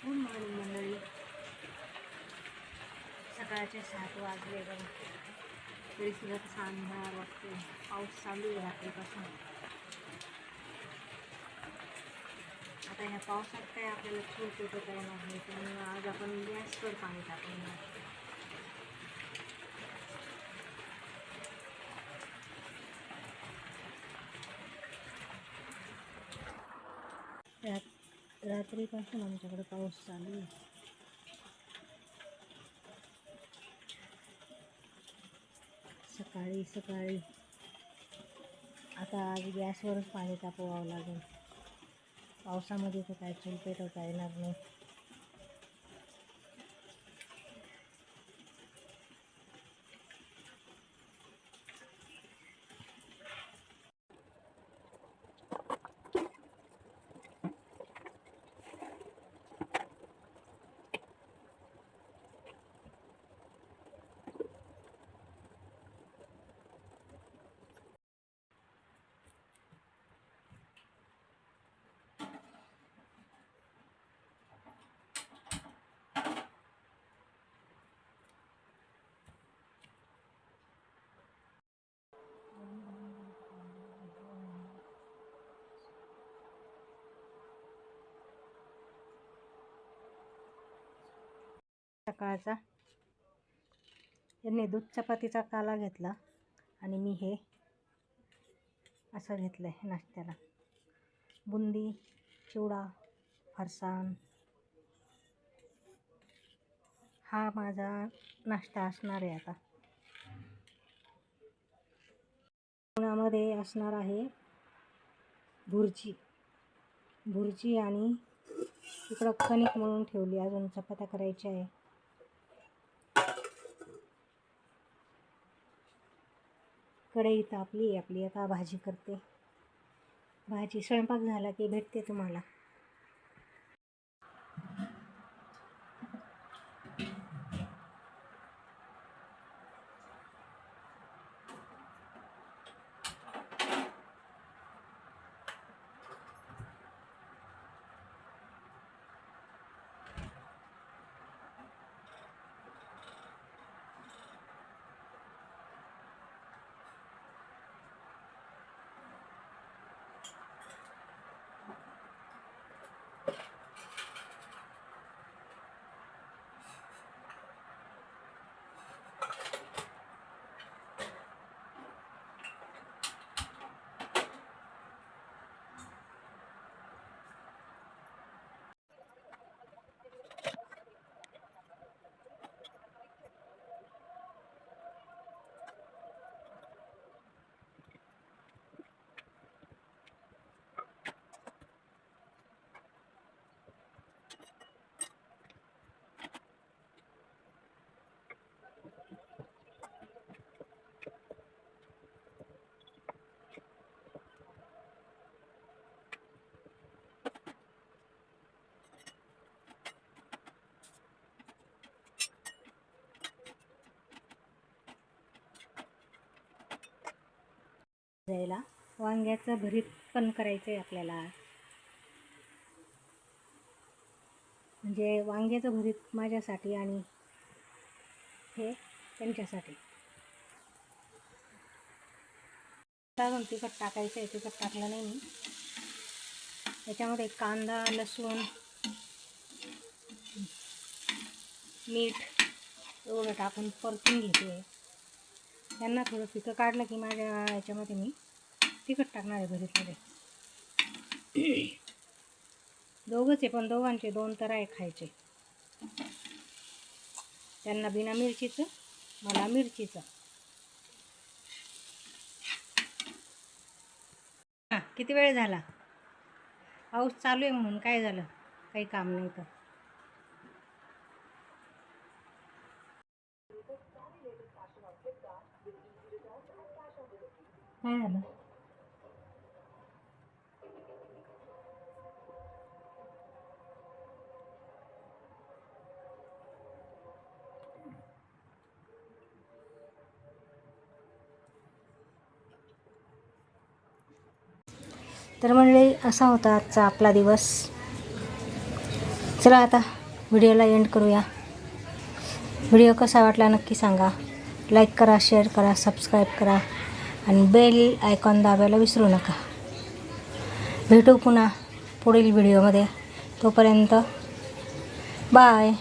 Good morning मंडळी. सकाळचे 7 वाजले बघा, तरी सुद्धा तसा अंधार वाटतो. पाऊस चालू आहे रात्रीपासून. आता ह्या पावसात काय आपल्याला चूल पेटवता येणार नाही, त्यामुळे आज आपण गॅसवर पाणी टाकून रात्रीपासून आमच्याकडे पाऊस चालू आहे. सकाळी आता आज गॅसवरच पाणी तापवावं लागेल. पावसामध्ये तर काय चूल पेटवता येणार नाही. सकाळचा यांनी दूध चपातीचा काला घेतला आणि मी हे असं घेतलं आहे नाश्त्याला. बुंदी, चिवडा, फरसाण हा माझा नाश्ता असणार आहे. आता जेवणामध्ये असणार आहे भुर्जी आणि इकडं कणिक मळून ठेवली, अजून चपात्या करायच्या आहे. कढई तापली आपली, आता भाजी करते. भाजी स्वयंपाक झाला की भेटते तुम्हाला. जायला वांग्याचं भरीत पण करायचं आहे आपल्याला. म्हणजे वांग्याचं भरीत माझ्यासाठी आणि हे त्यांच्यासाठी. अजून तिखट टाकायचं आहे, तिखट टाकलं नाही मी. त्याच्यामध्ये कांदा, लसूण, मीठ एवढं टाकून परतून घेते. त्यांना थोडं फिकं काढलं की माझ्या याच्यामध्ये मी तिखट टाकणार आहे भरीतमध्ये. दोघंच आहे, पण दोघांचे 2 तर आहे खायचे. त्यांना बिना मिरचीचं, मला मिरचीचं. किती वेळ झाला? पाऊस चालू आहे म्हणून काय झालं, काही काम नाही तर. काय झालं? तर मंडळी, असा होता आजचा आपला दिवस. चला आता व्हिडिओला एंड करूया. व्हिडिओ कसा वाटला नक्की सांगा. लाईक करा, शेअर करा, सबस्क्राईब करा आणि बेल आयकॉन दाबायला विसरू नका. भेटू पुन्हा पुढील व्हिडिओमध्ये. तोपर्यंत बाय.